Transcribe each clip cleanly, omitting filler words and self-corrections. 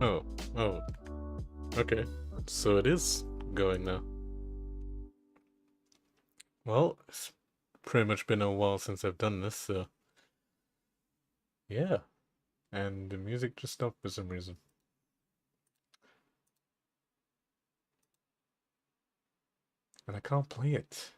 Oh, oh, okay. So it is going now. Well, it's pretty much been a while since I've done this, so yeah. And the music just stopped for some reason. And I can't play it.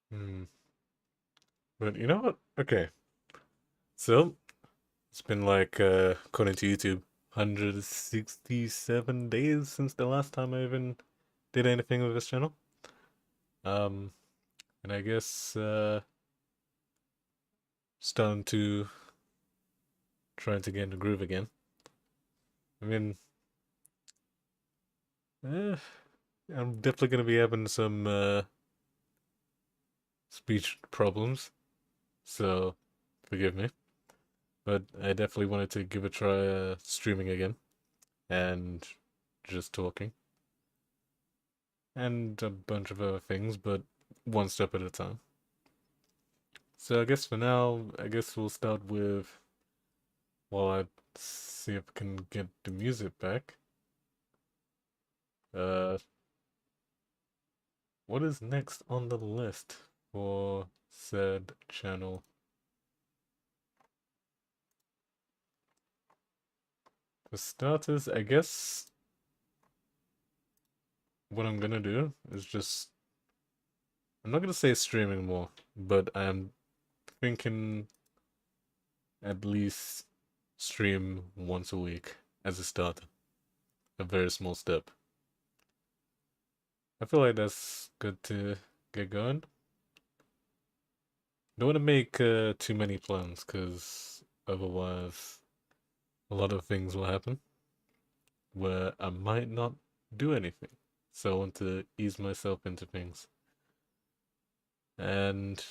Hmm. But you know what? Okay. So, it's been like, according to YouTube, 167 days since the last time I even did anything with this channel. Um, and I guess, starting to trying to get in the groove again. I mean, eh, I'm definitely gonna be having some speech problems, so forgive me. But I definitely wanted to give a try streaming again and just talking and a bunch of other things, but one step at a time. So I guess for now, I guess we'll start with while I see if I can get the music back. Uh, what is next on the list for said channel? For starters, I guess what I'm gonna do is just I'm not gonna say streaming more, but I'm thinking at least stream once a week as a start. A very small step. I feel like that's good to get going. Don't want to make too many plans because otherwise a lot of things will happen where I might not do anything. So I want to ease myself into things. And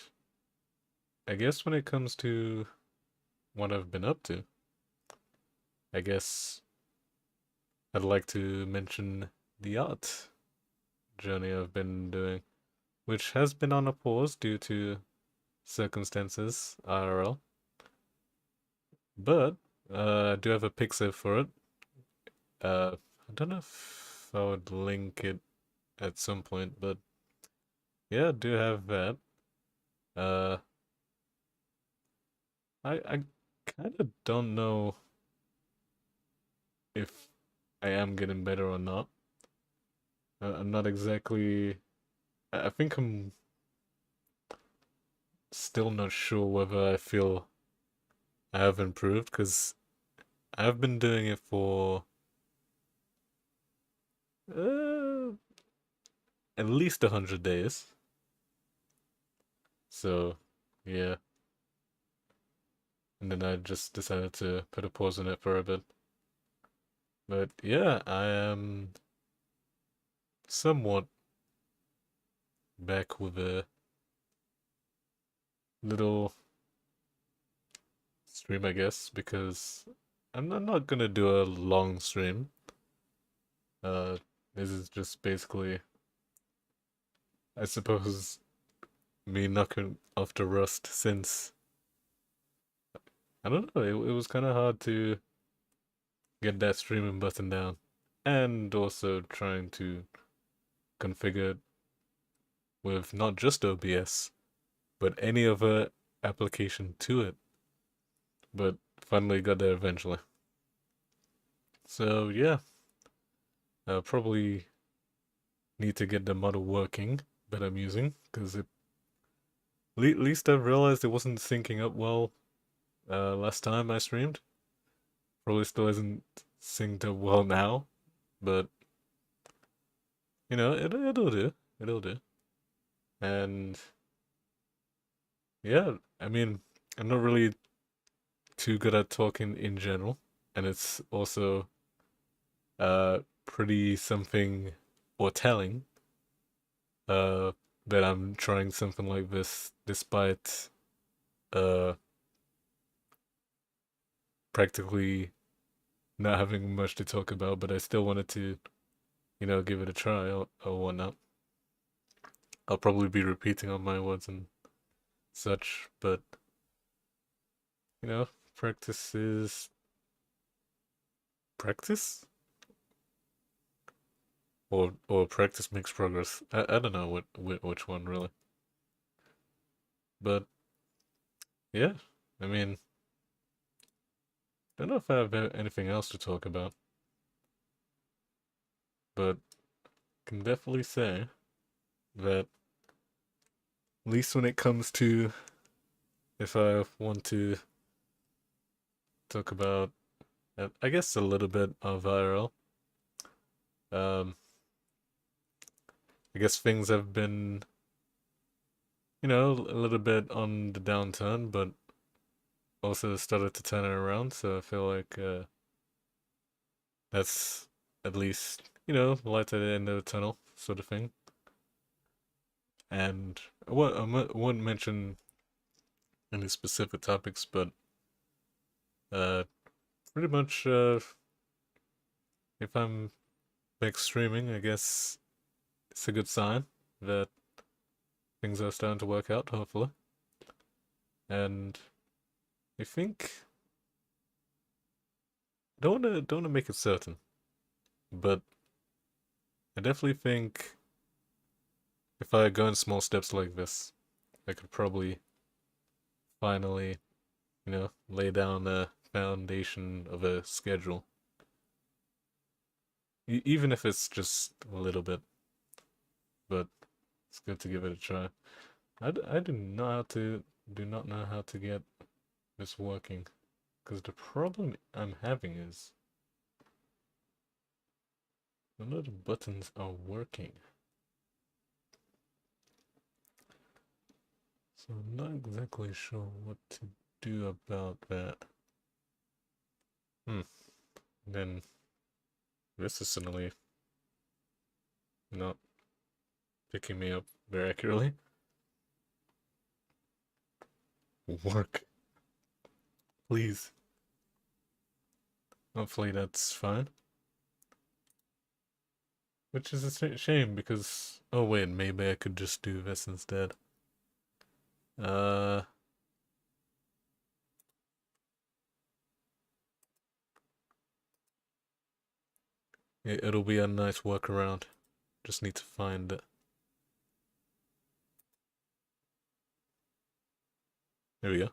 I guess when it comes to what I've been up to, I guess I'd like to mention the art journey I've been doing, which has been on a pause due to circumstances, IRL. But I do have a Pixar for it. I don't know if I would link it at some point, but yeah, I do have that. Uh, I kind of don't know if I am getting better or not. I'm not exactly. I think I'm still not sure whether I feel I have improved because I've been doing it for uh, at least 100 days. So, yeah. And then I just decided to put a pause on it for a bit. But yeah, I am somewhat back with a little stream, I guess, because I'm not gonna do a long stream. Uh, this is just basically, I suppose, me knocking off the rust since I don't know. It was kind of hard to get that streaming button down, and also trying to configure it with not just OBS, but any other application to it. But finally got there eventually. So yeah, probably need to get the model working that I'm using because at least I realized it wasn't syncing up well last time I streamed. Probably still isn't synced up well now, but it'll do. It'll do. And yeah, I mean, I'm not really too good at talking in general, and it's also pretty something or telling that I'm trying something like this despite uh practically not having much to talk about, but I still wanted to you know, give it a try or whatnot. I'll probably be repeating on my words and such, but you know, practice is practice, or practice makes progress. I don't know which one really, but yeah, I mean, I don't know if I have anything else to talk about, but can definitely say that at least when it comes to if I want to talk about, I guess a little bit of IRL. Um, I guess things have been, you know, a little bit on the downturn, but also started to turn it around. So I feel like that's at least, you know, light at the end of the tunnel sort of thing. And I wouldn't mention any specific topics, but uh, pretty much if I'm back streaming, I guess it's a good sign that things are starting to work out, hopefully. And I think don't wanna make it certain, but I definitely think if I go in small steps like this, I could probably finally, you know, lay down a foundation of a schedule. Even if it's just a little bit, but it's good to give it a try. I do not know how to get this working, because the problem I'm having is none of the buttons are working. So I'm not exactly sure what to do about that. Then this is suddenly not picking me up very accurately. Work, please. Hopefully that's fine. Which is a shame because... Oh wait, maybe I could just do this instead. Uh... It'll be a nice workaround. Just need to find it. There we go.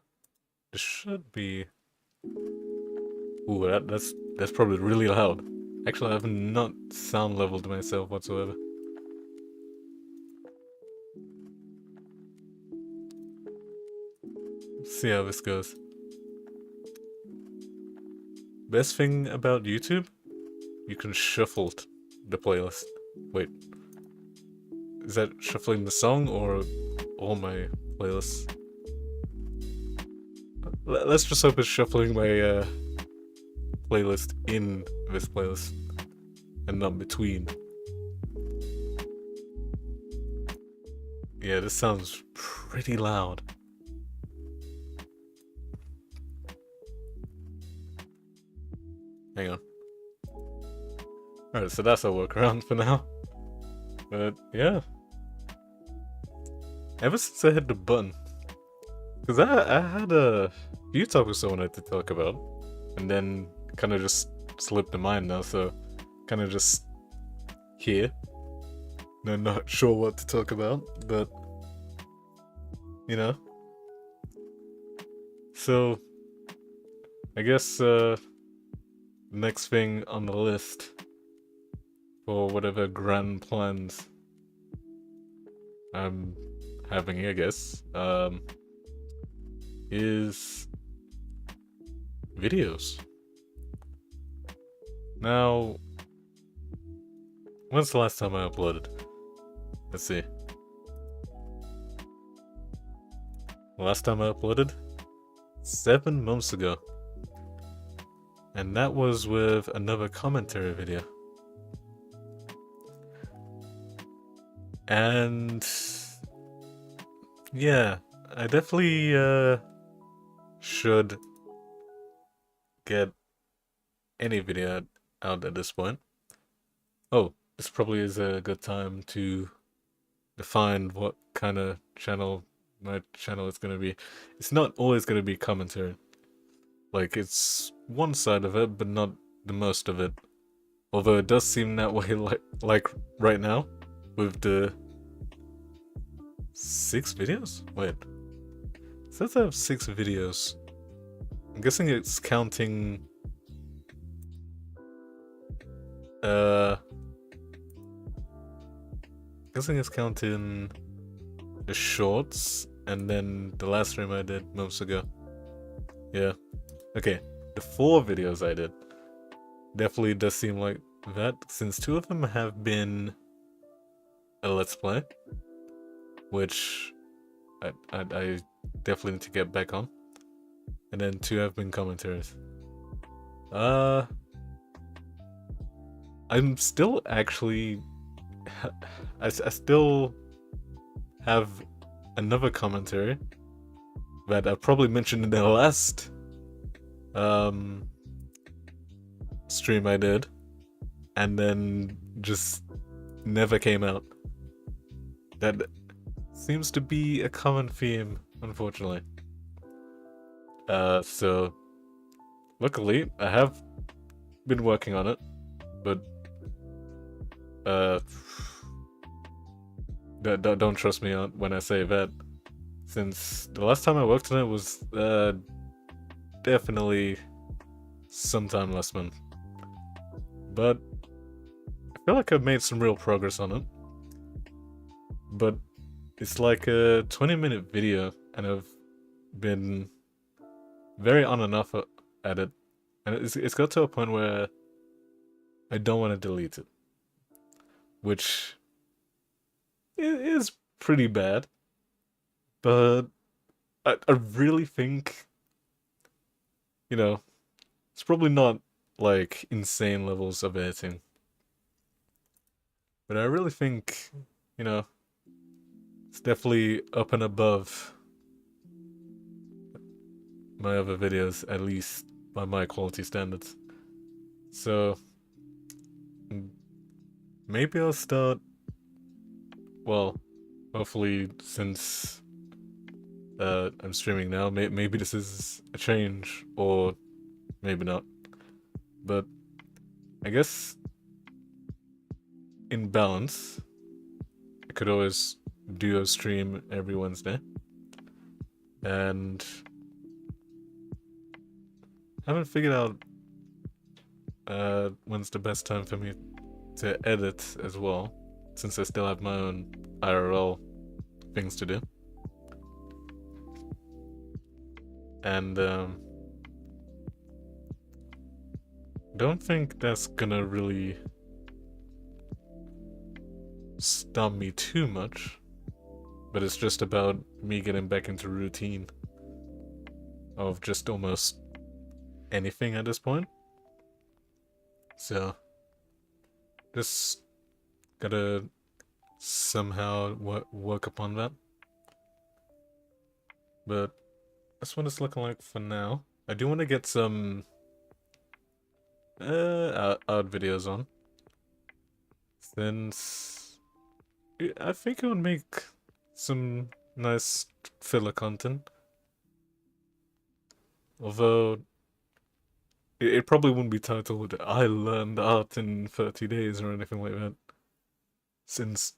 This should be... Ooh, that's probably really loud. Actually, I have not sound leveled myself whatsoever. Let's see how this goes. Best thing about YouTube? You can shuffle the playlist. Wait. Is that shuffling the song or all my playlists? Let's just hope it's shuffling my playlist in this playlist and not between. Yeah, this sounds pretty loud. Hang on. Alright, so that's our workaround for now. But yeah. Ever since I hit the button. Because I had a few topics I wanted to talk about. And then kind of just slipped the mind now, so kind of just here. And I'm not sure what to talk about, but you know. So I guess next thing on the list for whatever grand plans I'm having, I guess, is videos. Now, when's the last time I uploaded? Let's see. The last time I uploaded? 7 months ago. And that was with another commentary video. And yeah, I definitely should get any video out at this point. Oh, this probably is a good time to define what kind of channel my channel is gonna be. It's not always gonna be commentary. Like, it's one side of it, but not the most of it. Although it does seem that way like right now, with the 6 videos? Wait. It says I have 6 videos. I'm guessing it's counting... guessing it's counting the shorts, and then the last stream I did months ago. Yeah. Okay, the 4 videos I did definitely does seem like that, since 2 of them have been a Let's Play, which I definitely need to get back on, and then 2 have been commentaries. I'm still actually... I still have another commentary that I probably mentioned in the last stream I did, and then just never came out. That seems to be a common theme, unfortunately. So luckily I have been working on it, but don't trust me when I say that, since the last time I worked on it was definitely sometime last month. But I feel like I've made some real progress on it. But it's like a 20-minute video, and I've been very on and off at it, and it's got to a point where I don't want to delete it, which is pretty bad. But I really think, you know, it's probably not like insane levels of editing, but I really think, you know, it's definitely up and above my other videos, at least by my quality standards. So maybe I'll start, well, hopefully, since I'm streaming now, maybe this is a change, or maybe not. But I guess in balance, I could always do a stream every Wednesday. And I haven't figured out when's the best time for me to edit as well, since I still have my own IRL things to do. And don't think that's gonna really stop me too much, but it's just about me getting back into routine of just almost anything at this point. So just gotta somehow work upon that. But that's what it's looking like for now. I do want to get some out videos on, since I think it would make some nice filler content. Although it probably wouldn't be titled "I learned art in 30 days" or anything like that, since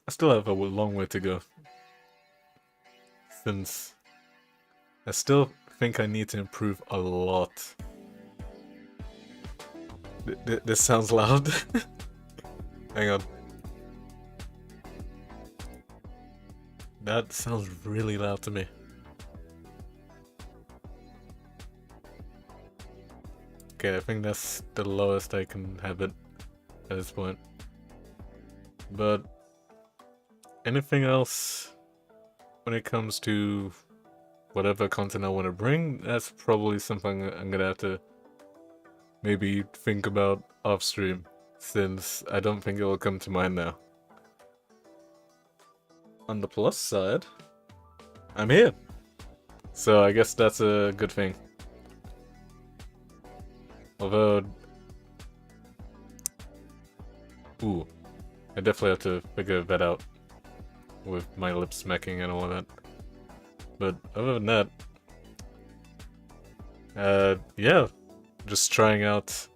I still have a long way to go. Since I still think I need to improve a lot. This sounds loud. Hang on. That sounds really loud to me. Okay, I think that's the lowest I can have it at this point. But anything else when it comes to whatever content I want to bring, that's probably something I'm gonna have to maybe think about off stream, since I don't think it will come to mind now. On the plus side, I'm here, so I guess that's a good thing. Although, ooh, I definitely have to figure that out with my lip smacking and all of that. But other than that, yeah, just trying out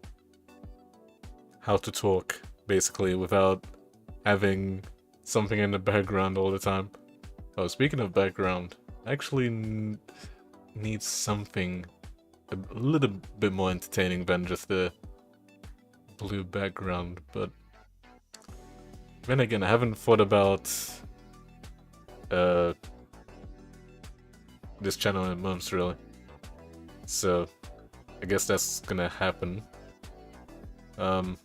how to talk, basically, without having something in the background all the time. Oh, speaking of background, I actually need something a little bit more entertaining than just the blue background, but then again, I haven't thought about uh, this channel in months, really. So, I guess that's gonna happen. I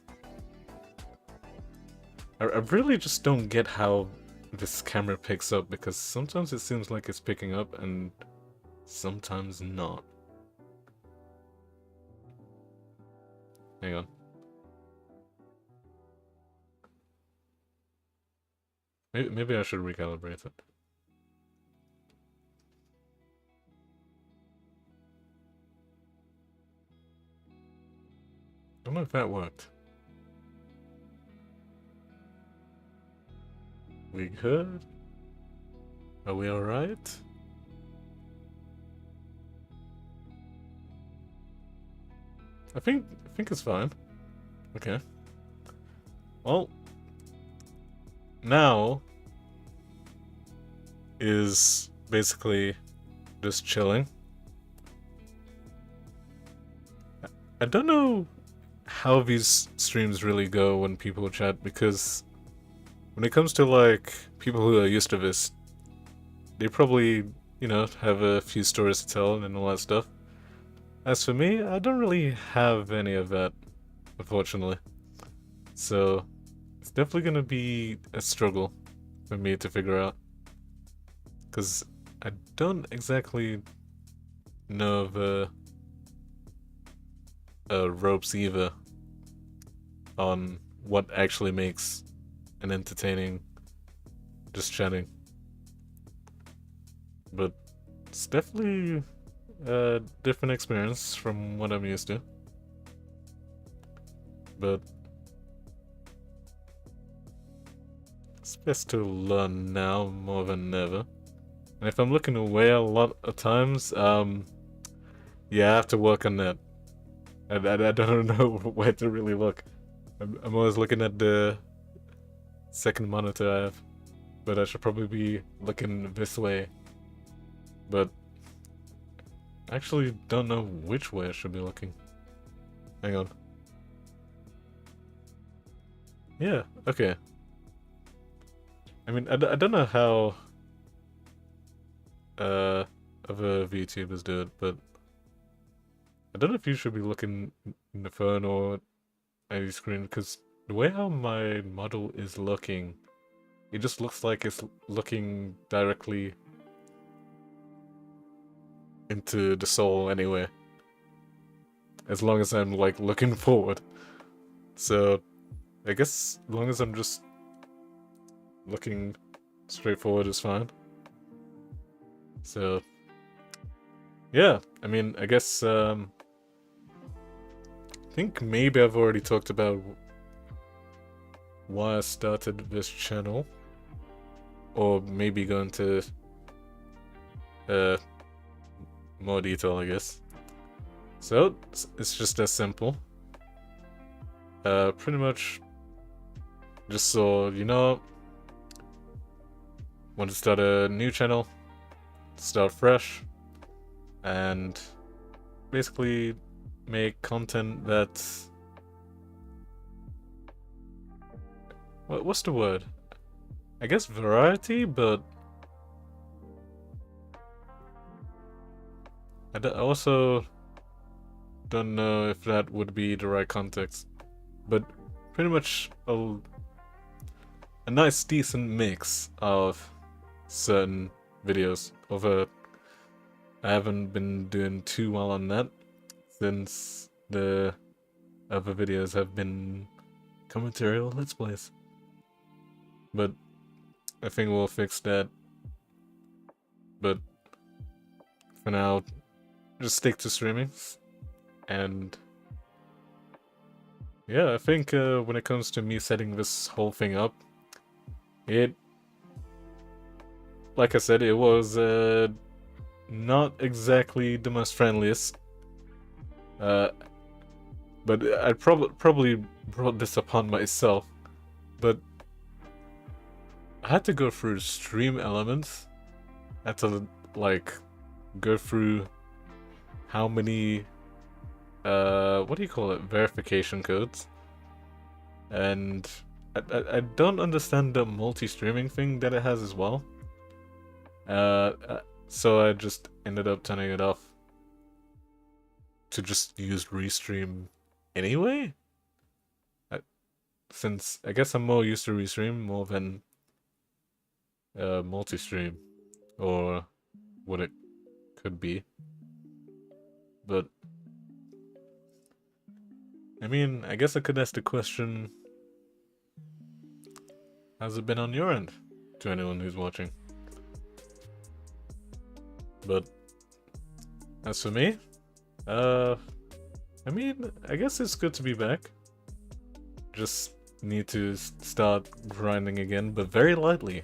really just don't get how this camera picks up, because sometimes it seems like it's picking up and sometimes not. Hang on. Maybe I should recalibrate it. I don't know if that worked. We good? Are we alright? I think it's fine. Okay. Well, now is basically just chilling. I don't know how these streams really go when people chat, because when it comes to like people who are used to this, they probably, you know, have a few stories to tell and all that stuff. As for me, I don't really have any of that, unfortunately. So it's definitely gonna be a struggle for me to figure out, because I don't exactly know the ropes either on what actually makes an entertaining just chatting. But it's definitely a different experience from what I'm used to. But it's best to learn now more than ever. And if I'm looking away a lot of times, yeah, I have to work on that. I don't know where to really look. I'm always looking at the second monitor I have, but I should probably be looking this way. But I actually don't know which way I should be looking. Hang on. Yeah, okay. I mean, I don't know how other VTubers do it, but I don't know if you should be looking in the phone or any screen, because the way how my model is looking, it just looks like it's looking directly into the soul anyway. As long as I'm like looking forward. So I guess as long as I'm just looking straight forward is fine. So yeah, I mean, I guess I think maybe I've already talked about why I started this channel, or maybe go into more detail, I guess. So it's just as simple. Pretty much just so you know, want to start a new channel, start fresh, and basically make content that's... what's the word? I guess variety, but I also don't know if that would be the right context. But pretty much a nice, decent mix of certain videos. Although I haven't been doing too well on that, since the other videos have been commentary or let's plays. But I think we'll fix that. But for now, just stick to streaming and yeah, I think when it comes to me setting this whole thing up, it, like I said, it was not exactly the most friendliest. Uh, but I probably brought this upon myself. But I had to go through stream elements. I had to like go through how many what do you call it, verification codes, and I don't understand the multi-streaming thing that it has as well. So I just ended up turning it off to just use Restream anyway. I, since I guess I'm more used to Restream more than multi-stream, or what it could be. But I mean, I guess I could ask the question: how's it been on your end? To anyone who's watching. But as for me, uh, I mean, I guess it's good to be back. Just need to start grinding again, but very lightly.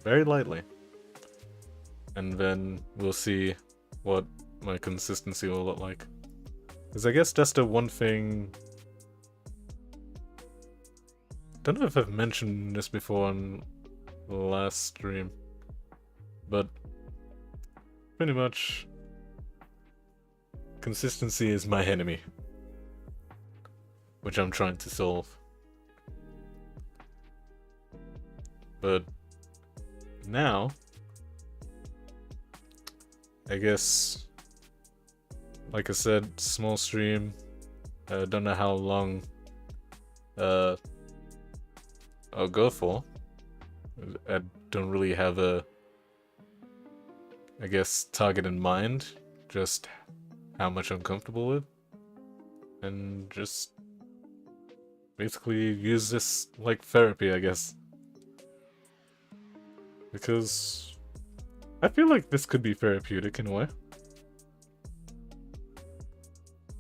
Very lightly. And then we'll see what my consistency will look like. Because I guess that's the one thing... Don't know if I've mentioned this before on the last stream, but pretty much consistency is my enemy, which I'm trying to solve. But now, I guess, like I said, small stream. Don't know how long I'll go for. I don't really have a, I guess, target in mind. Just how much I'm comfortable with. And just basically use this like therapy, I guess. Because I feel like this could be therapeutic in a way.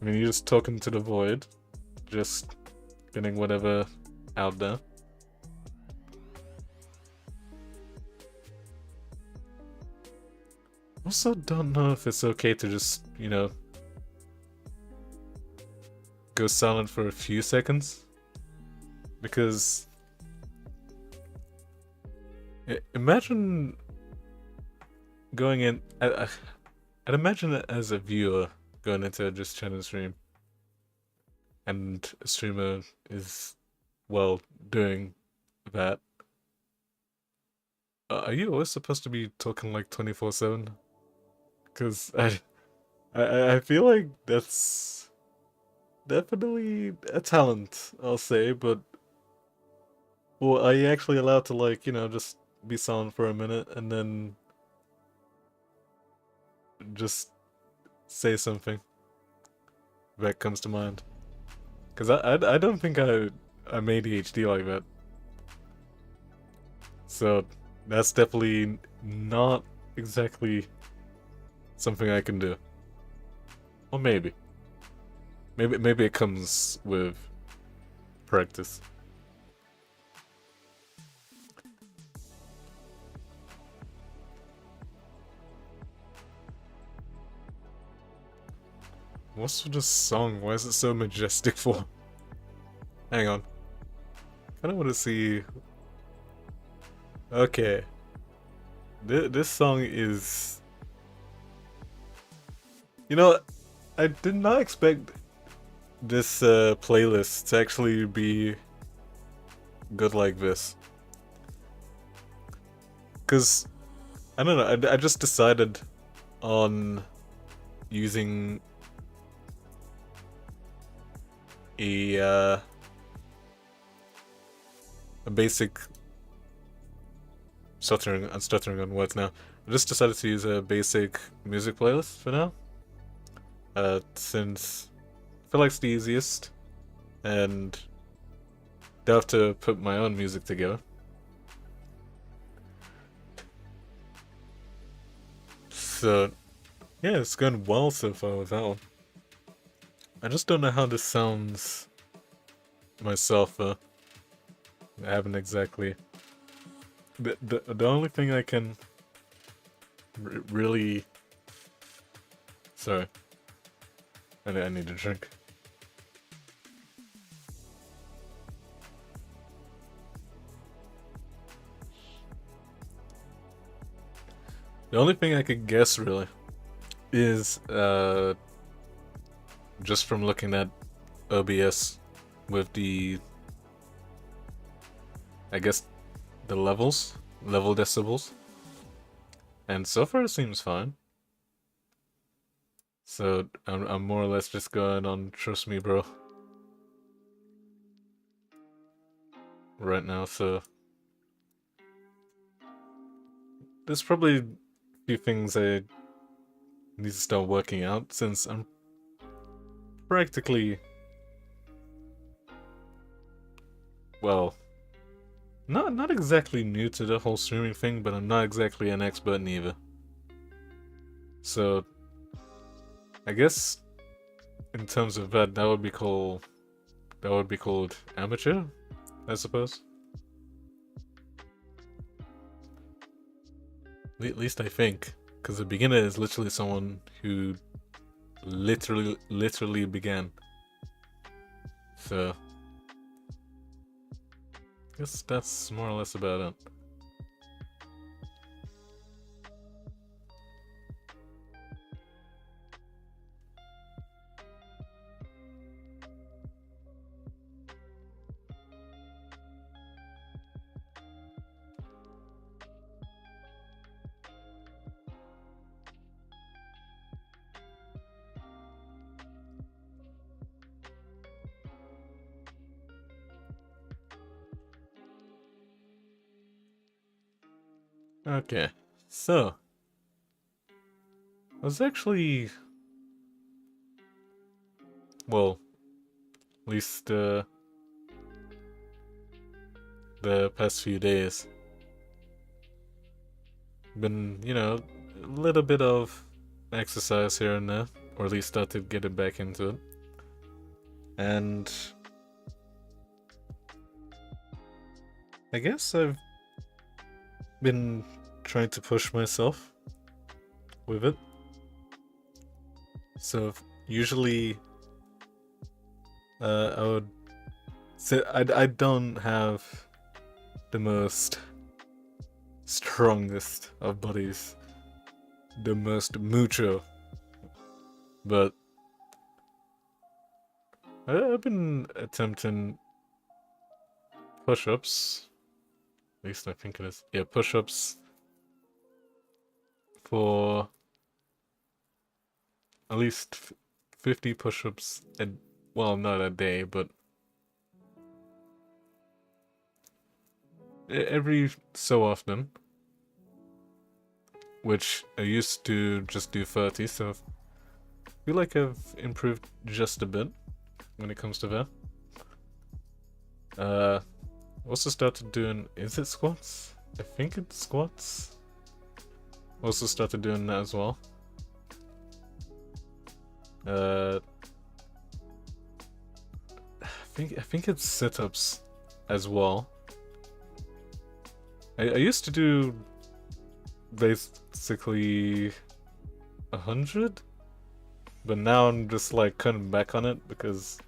I mean, you're just talking to the void, just getting whatever out there. Also, don't know if it's okay to just, you know, go silent for a few seconds. Because imagine going in. I'd imagine it as a viewer going into just chat and stream, and a streamer is, well, doing that. Are you always supposed to be talking like 24/7? Because I feel like that's definitely a talent, I'll say, but well, are you actually allowed to, like, you know, just be silent for a minute and then just say something that comes to mind? Because I don't think I'm ADHD like that. So that's definitely not exactly something I can do. Or maybe. Maybe it comes with practice. What's with this song? Why is it so majestic for? Hang on. I kinda wanna see... Okay. This song is... You know, I did not expect this playlist to actually be good like this. Because, I don't know, I just decided on using a basic... I'm stuttering on words now. I just decided to use a basic music playlist for now. Since I feel like it's the easiest, and don't have to put my own music together. So, yeah, it's going well so far with that one. I just don't know how this sounds myself. I haven't exactly. The only thing I can really. Sorry, I need a drink. The only thing I could guess really is just from looking at OBS with the, I guess, the level decibels, and so far it seems fine. So I'm more or less just going on trust me, bro. Right now, so there's probably a few things I need to start working out since I'm practically, well, not exactly new to the whole streaming thing, but I'm not exactly an expert neither. So I guess in terms of that, that would be called amateur, I suppose. At least I think, because a beginner is literally someone who literally began. So I guess that's more or less about it. Okay, so I was actually, well, at least the past few days, been, a little bit of exercise here and there, or at least started getting back into it. And I guess I've been trying to push myself with it. So usually I would say I don't have the most strongest of bodies, the most mucho, but I've been attempting push-ups. At least I think it is. Yeah, push-ups for at least 50 push-ups well, not a day, but every so often, which I used to just do 30, so I feel like I've improved just a bit when it comes to that. Also started doing, is it squats? I think it's squats. Also started doing that as well. I think it's sit-ups as well. I used to do basically 100, but now I'm just like cutting back on it because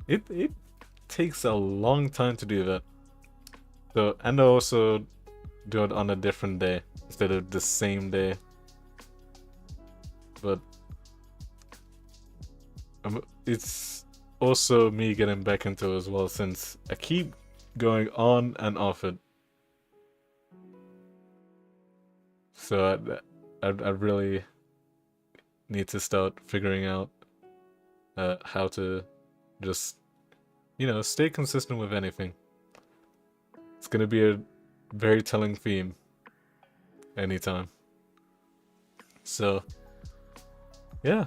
it takes a long time to do that. So, and I also do it on a different day instead of the same day. But it's also me getting back into it as well since I keep going on and off it. So I really need to start figuring out how to just, stay consistent with anything. It's gonna be a very telling theme anytime. So, yeah.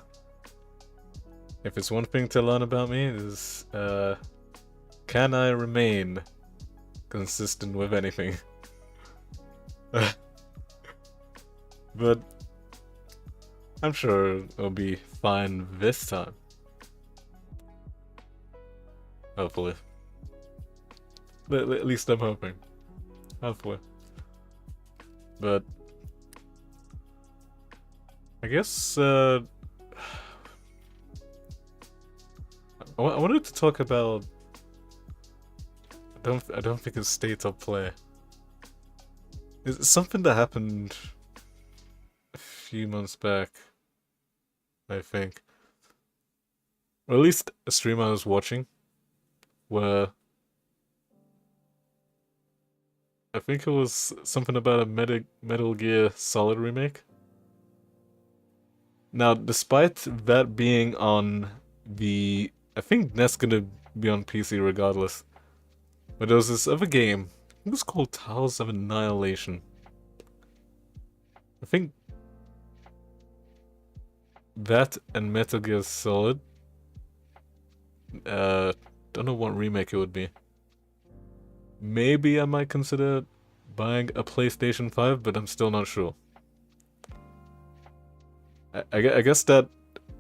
If it's one thing to learn about me is, can I remain consistent with anything? But I'm sure it'll be fine this time. Hopefully. At least I'm hoping. Hopefully. But I guess I wanted to talk about. I don't think it's state of play. It's something that happened a few months back, I think. Or at least a stream I was watching, where I think it was something about a Metal Gear Solid remake. Now, despite that being on the... I think that's gonna be on PC regardless. But there was this other game. It was called Tiles of Annihilation. I think that and Metal Gear Solid. Don't know what remake it would be. Maybe I might consider buying a PlayStation 5, but I'm still not sure. I guess that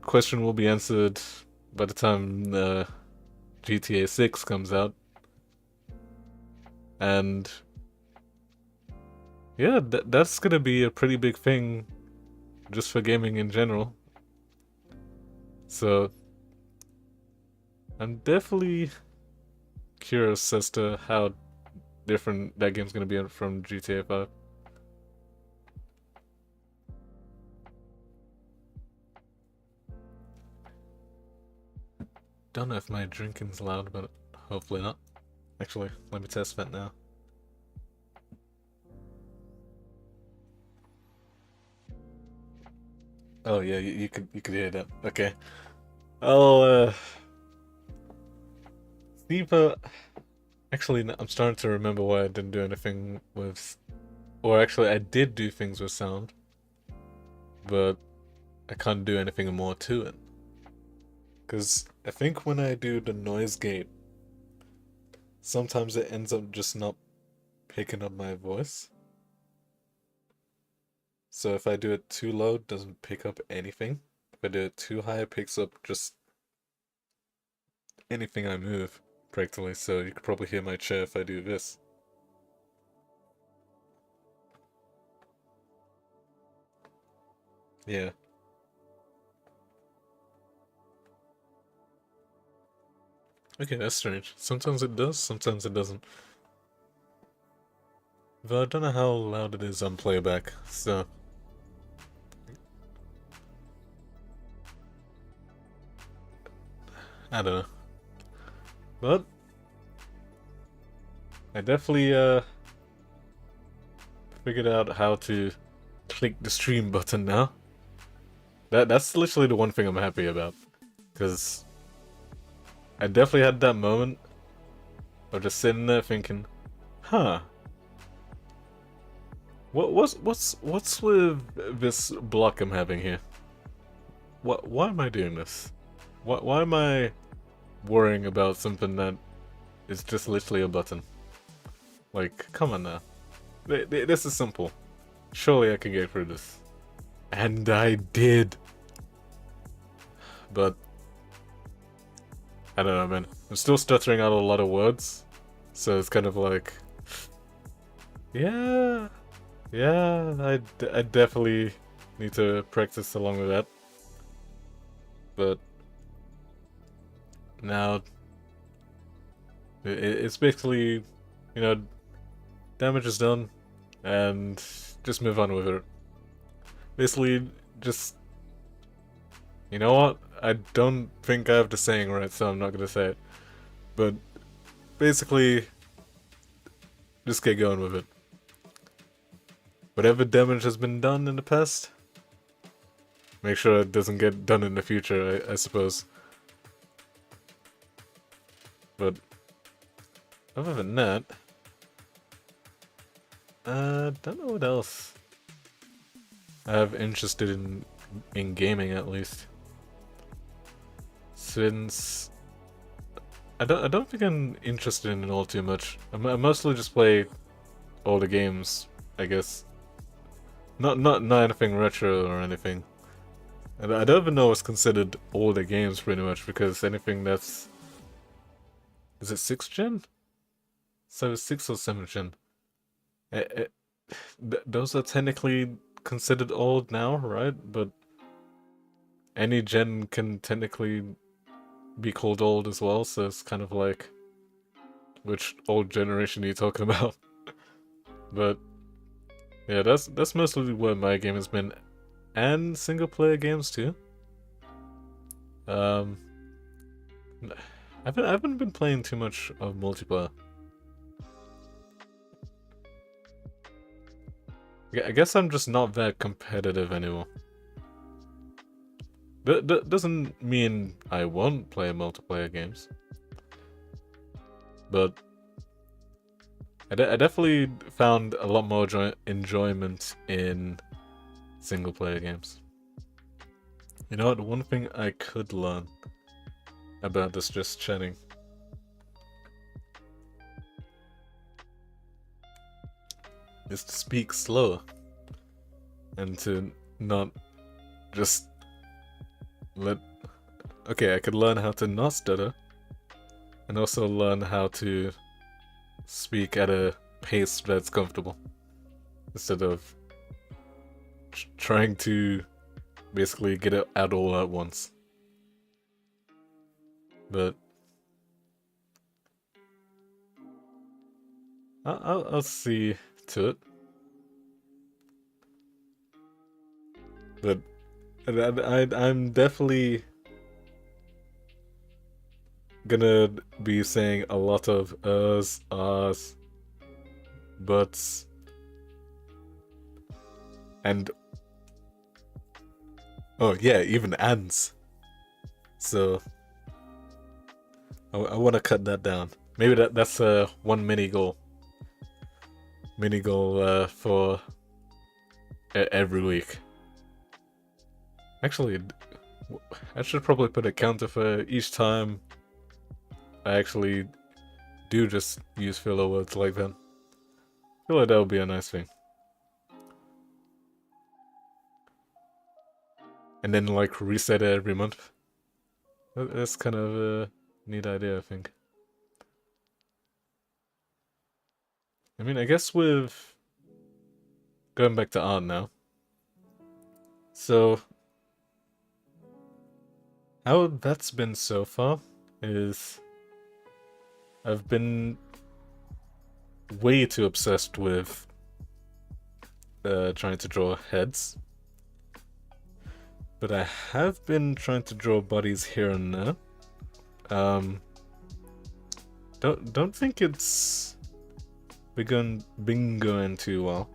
question will be answered by the time GTA 6 comes out. And yeah, that's gonna be a pretty big thing just for gaming in general. So I'm definitely curious as to how different that game's gonna be from GTA 5. Don't know if my drinking's loud, but hopefully not. Actually, let me test that now. Oh yeah, you could hear that. Okay. I'll Steve, actually, I'm starting to remember why I didn't do anything with... Or actually, I did do things with sound. But I can't do anything more to it. Because I think when I do the noise gate, sometimes it ends up just not picking up my voice. So if I do it too low, it doesn't pick up anything. If I do it too high, it picks up just anything I move, practically. So you could probably hear my chair if I do this. Yeah. Okay, that's strange. Sometimes it does, sometimes it doesn't. But I don't know how loud it is on playback, so... I don't know. But... I definitely, figured out how to click the stream button now. That's literally the one thing I'm happy about. Because... I definitely had that moment of just sitting there thinking, huh. What's with this block I'm having here? Why am I doing this? Why am I worrying about something that is just literally a button? Like, come on now. This is simple. Surely I can get through this. And I did. But I don't know, man. I'm still stuttering out a lot of words. So it's kind of like... Yeah, I definitely need to practice along with that. But... Now... It's basically, you know, damage is done, and just move on with it. Basically, just... You know what? I don't think I have the saying right, so I'm not gonna say it. But basically, just get going with it. Whatever damage has been done in the past, make sure it doesn't get done in the future, I suppose. But other than that, don't know what else I have interested in gaming, at least. Since I don't think I'm interested in it all too much. I mostly just play older games, I guess. Not anything retro or anything. And I don't even know what's considered older games pretty much, because anything that's Is it 6th gen? So 6th or 7th gen. Those are technically considered old now, right? But any gen can technically be called old as well, so it's kind of like, which old generation are you talking about? But yeah, that's mostly where my game has been, and single player games too. Um, I haven't been playing too much of multiplayer. I guess I'm just not that competitive anymore. That doesn't mean I won't play multiplayer games, but I definitely found a lot more enjoyment in single player games. You know what? One thing I could learn about this just chatting is to speak slower and to not just let. Okay, I could learn how to not stutter and also learn how to speak at a pace that's comfortable instead of trying to basically get it out all at once. But I'll see to it. But I'm definitely gonna be saying a lot of ahs, buts, and oh yeah, even ands. So I want to cut that down. Maybe that's one mini goal. Mini goal for every week. Actually, I should probably put a counter for each time I actually do just use filler words like that. I feel like that would be a nice thing. And then like reset it every month. That's kind of a neat idea, I think. I mean, I guess with going back to art now. So how that's been so far is I've been way too obsessed with trying to draw heads. But I have been trying to draw bodies here and there. Don't think it's been going too well.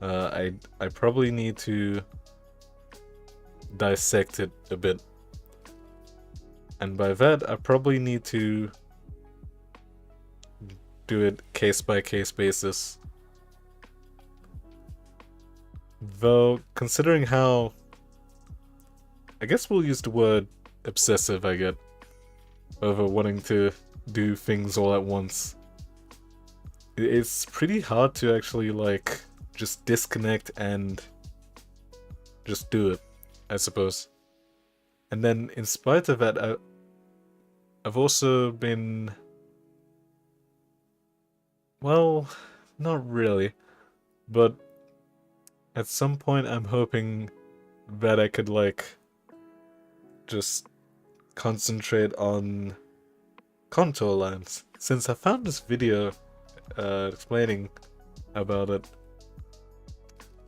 I probably need to dissect it a bit. And by that, I probably need to do it case by case basis. Though, considering how, I guess we'll use the word obsessive I get over wanting to do things all at once. It's pretty hard to actually like just disconnect and just do it, I suppose. And then in spite of that, I've also been, well, not really, but at some point I'm hoping that I could like just concentrate on contour lines. Since I found this video explaining about it,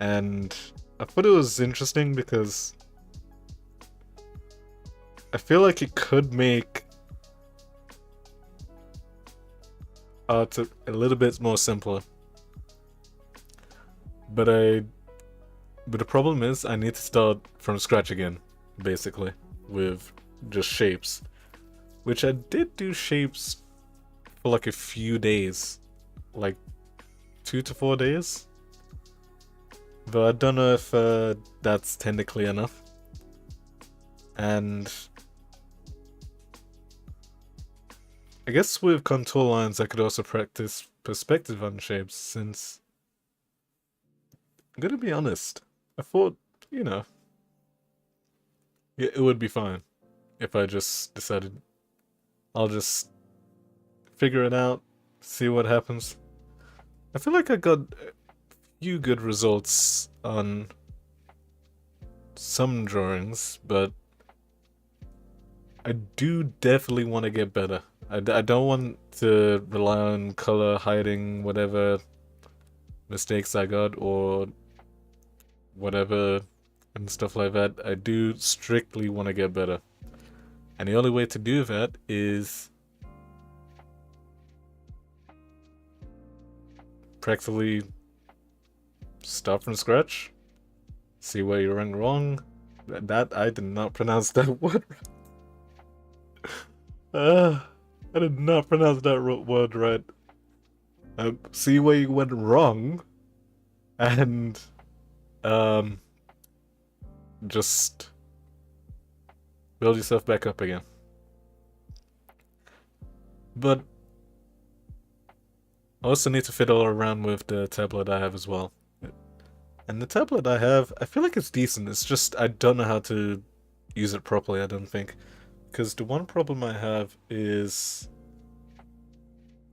and I thought it was interesting because I feel like it could make art a little bit more simpler. But the problem is I need to start from scratch again, basically, with just shapes. Which I did do shapes for like a few days. Like 2 to 4 days. Though I don't know if that's technically enough. And I guess with contour lines I could also practice perspective on shapes, since I'm gonna be honest, I thought, you know, it would be fine if I just decided I'll just figure it out, see what happens. I feel like I got a few good results on some drawings, but I do definitely want to get better. I don't want to rely on color hiding whatever mistakes I got or whatever and stuff like that. I do strictly want to get better. And the only way to do that is practically start from scratch, see where you went wrong. That I did not pronounce that word. I did not pronounce that word right. See where you went wrong, and just build yourself back up again. But I also need to fiddle around with the tablet I have as well. And the tablet I have, I feel like it's decent. It's just I don't know how to use it properly, I don't think. Because the one problem I have is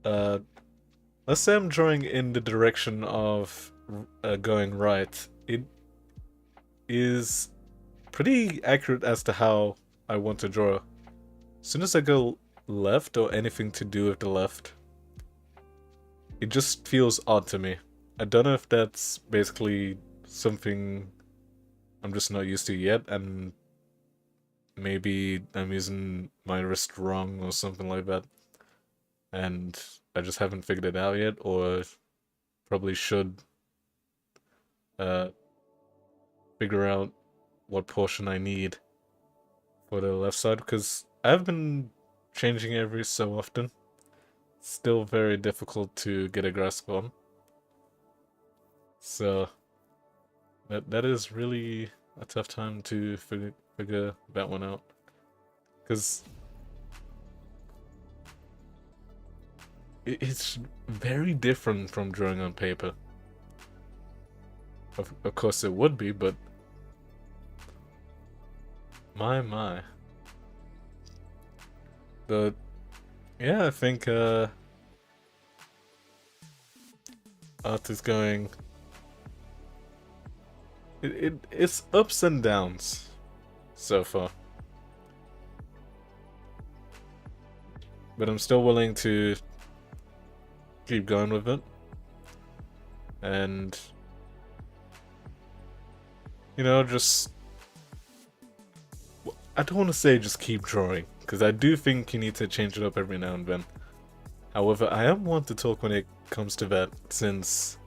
let's say I'm drawing in the direction of going right. It is pretty accurate as to how I want to draw. As soon as I go left or anything to do with the left, it just feels odd to me. I don't know if that's basically something I'm just not used to yet, and maybe I'm using my wrist wrong or something like that, and I just haven't figured it out yet, or probably should figure out what portion I need for the left side, because I've been changing every so often. Still very difficult to get a grasp on. So that is really a tough time to figure that one out, because it's very different from drawing on paper. Of course it would be, but my. But yeah, I think art is going. It's ups and downs so far, but I'm still willing to keep going with it, and you know, just I don't want to say just keep drawing, because I do think you need to change it up every now and then. However, I am one to talk when it comes to that, since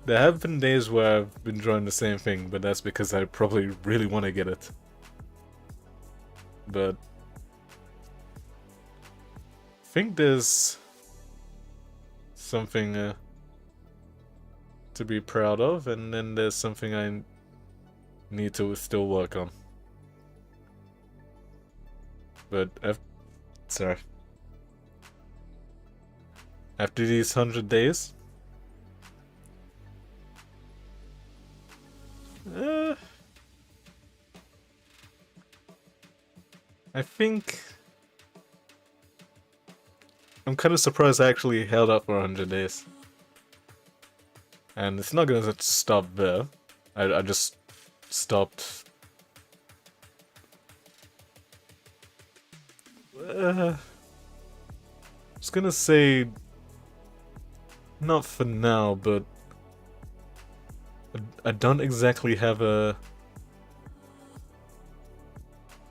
there have been days where I've been drawing the same thing, but that's because I probably really want to get it. But I think there's something to be proud of, and then there's something I need to still work on. But sorry. After these 100 days, I think I'm kind of surprised I actually held up for 100 days. And it's not gonna stop there. I just stopped. I was gonna say not for now, but I don't exactly have a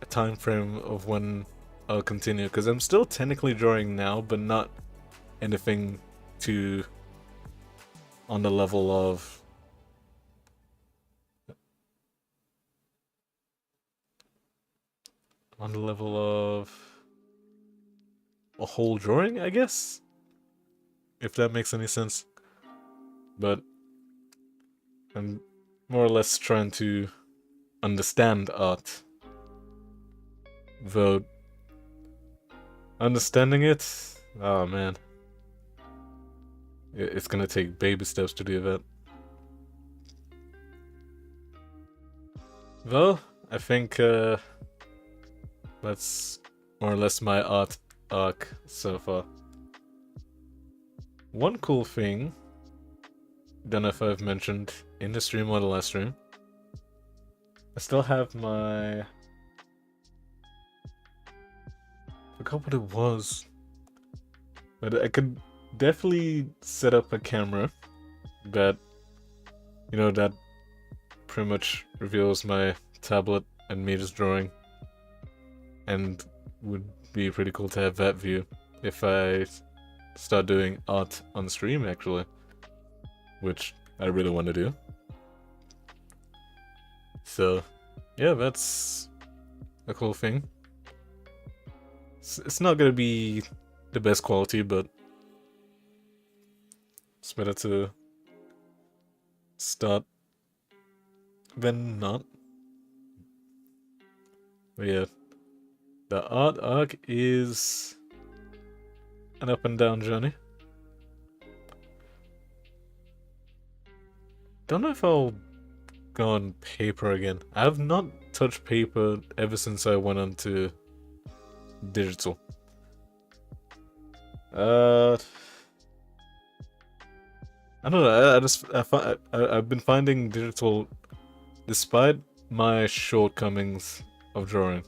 time frame of when I'll continue, because I'm still technically drawing now, but not anything to on the level of a whole drawing, I guess, if that makes any sense. But I'm more or less trying to understand art, though understanding it, oh man, it's gonna take baby steps to do that. Well, I think let's more or less my art arc so far. One cool thing, don't know if I've mentioned in the stream or the last stream, I still have my... I forgot what it was. But I could definitely set up a camera that, you know, that pretty much reveals my tablet and me just drawing. And would be pretty cool to have that view if I start doing art on stream, actually. Which I really want to do. So, yeah, that's a cool thing. It's not gonna be the best quality, but it's better to start than not. But yeah, the art arc is an up and down journey. Don't know if I'll go on paper again. I have not touched paper ever since I went on to digital. I don't know. I've been finding digital, despite my shortcomings of drawing,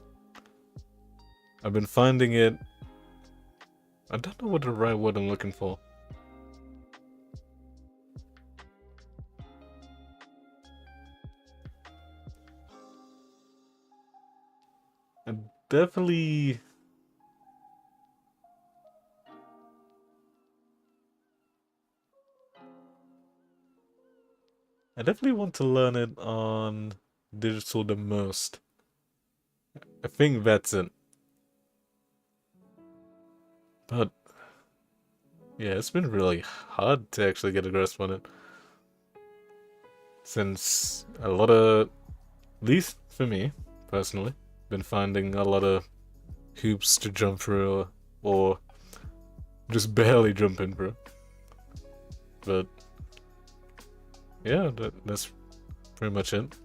I've been finding it. I don't know what the right word I'm looking for. I definitely. I definitely want to learn it on digital the most. I think that's it. But yeah, it's been really hard to actually get a grasp on it. Since a lot of, at least for me, personally, been finding a lot of hoops to jump through or just barely jumping through. But yeah, that's pretty much it.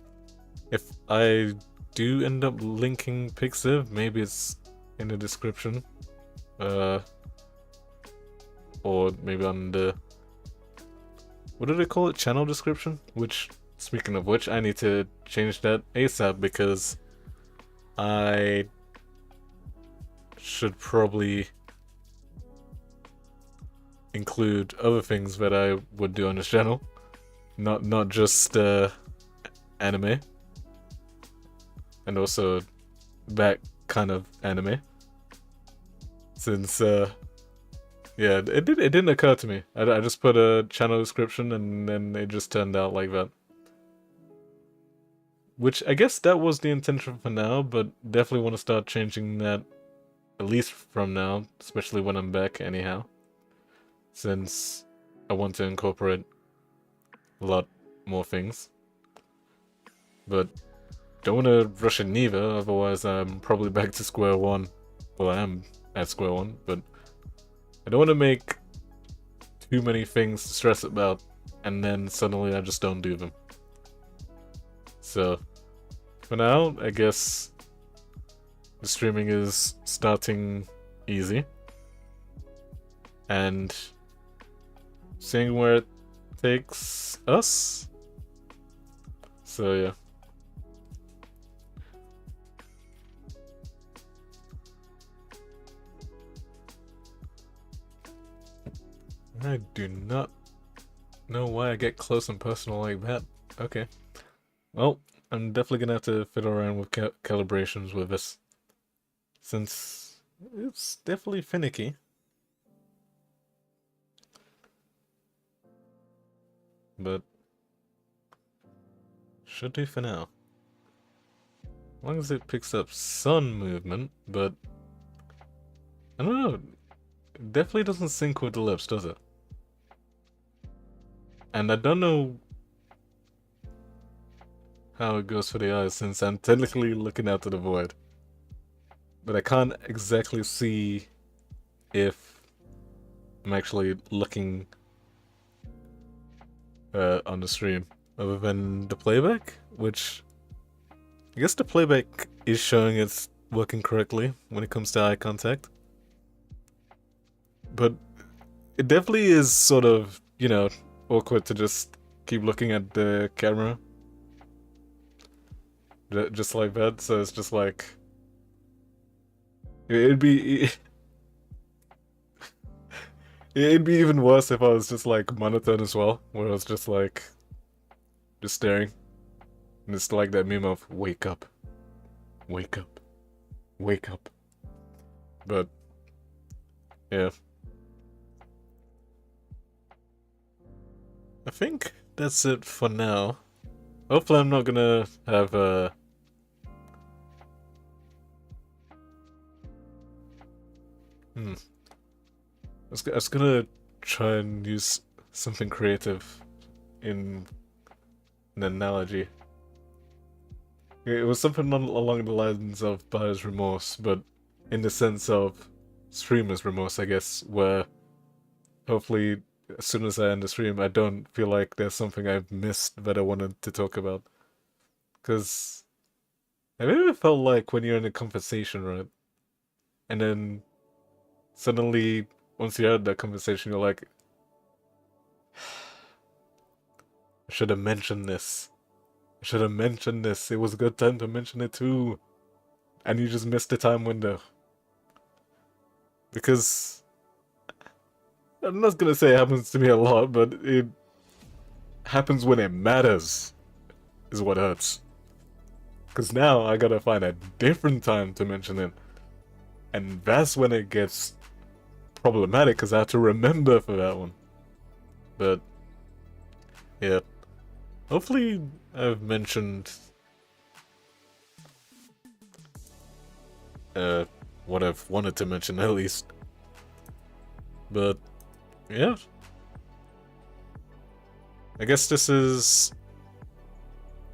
If I do end up linking Pixiv, maybe it's in the description. Or maybe on the... What do they call it? Channel description? Which, speaking of which, I need to change that ASAP because I should probably include other things that I would do on this channel. Not just anime. And also that kind of anime. Since yeah, it didn't occur to me. I just put a channel description and then it just turned out like that. Which I guess that was the intention for now, but definitely want to start changing that at least from now, especially when I'm back anyhow. Since I want to incorporate a lot more things. But don't want to rush it neither, otherwise I'm probably back to square one. Well, I am at square one, but I don't want to make too many things to stress about, and then suddenly I just don't do them. So, for now, I guess the streaming is starting easy. And seeing where it takes us. So, yeah. I do not know why I get close and personal like that. Okay. Well, I'm definitely gonna have to fiddle around with calibrations with this. Since it's definitely finicky. But should do for now. As long as it picks up sun movement, but I don't know. It definitely doesn't sync with the lips, does it? And I don't know how it goes for the eyes since I'm technically looking out to the void. But I can't exactly see if I'm actually looking on the stream other than the playback, which I guess the playback is showing it's working correctly when it comes to eye contact. But it definitely is sort of, awkward to just keep looking at the camera. Just like that, so it's just like... It'd be... It'd be even worse if I was just like monotone as well, where I was just like... just staring. And it's like that meme of, wake up. Wake up. Wake up. But... yeah. I think that's it for now. Hopefully I'm not gonna have I was gonna try and use something creative in an analogy. It was something along the lines of buyer's remorse, but in the sense of streamer's remorse, I guess, where hopefully as soon as I end the stream, I don't feel like there's something I've missed that I wanted to talk about. Because I've ever felt like when you're in a conversation, right? And then suddenly, once you're out of that conversation, you're like, I should have mentioned this. I should have mentioned this. It was a good time to mention it too. And you just missed the time window. Because I'm not gonna say it happens to me a lot, but it happens when it matters, is what hurts. Because now I gotta find a different time to mention it. And that's when it gets problematic, because I have to remember for that one. But, yeah. Hopefully I've mentioned what I've wanted to mention at least. But, yeah. I guess this is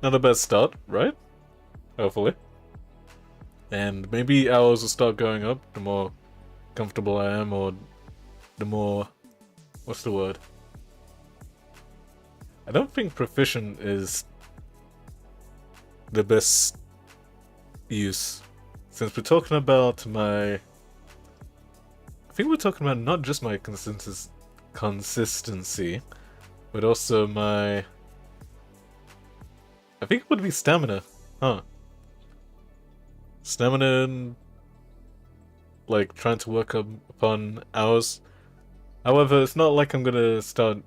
not a bad start, right? Hopefully. And maybe hours will start going up the more comfortable I am, or the more... what's the word? I don't think proficient is the best use. Since we're talking about my... I think we're talking about not just my consistency, but also my... I think it would be stamina, huh? Stamina and... like, trying to work up upon hours. However, it's not like I'm gonna start,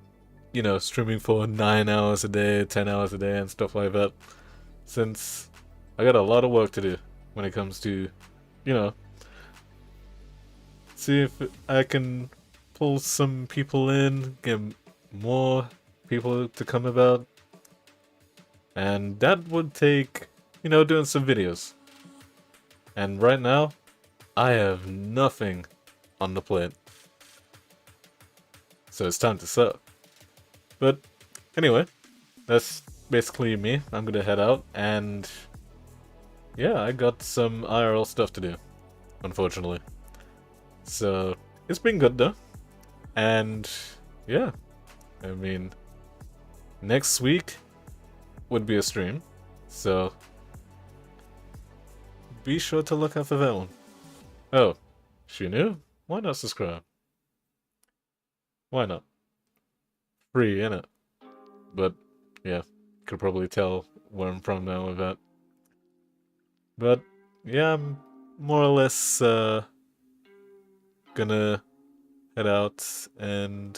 streaming for 9 hours a day, 10 hours a day, and stuff like that. Since I got a lot of work to do when it comes to, see if I can pull some people in, get more people to come about. And that would take, doing some videos. And right now, I have nothing on the plate. So it's time to set. But anyway, that's basically me. I'm gonna head out, and yeah, I got some IRL stuff to do, unfortunately. So it's been good though. And yeah, I mean, next week would be a stream, so be sure to look out for that one. Oh, she knew? Why not subscribe? Why not? Free, innit? But, yeah, could probably tell where I'm from now with that. But, yeah, I'm more or less, gonna head out and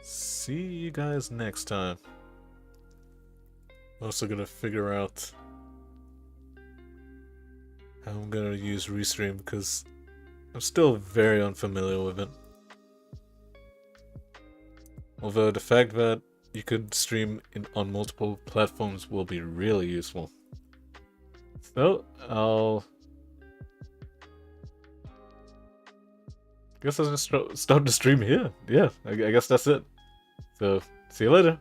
see you guys next time. Also gonna figure out how I'm gonna use Restream, because I'm still very unfamiliar with it. Although the fact that you could stream on multiple platforms will be really useful. So, guess I'll just stop the stream here. Yeah, I guess that's it. So, see you later.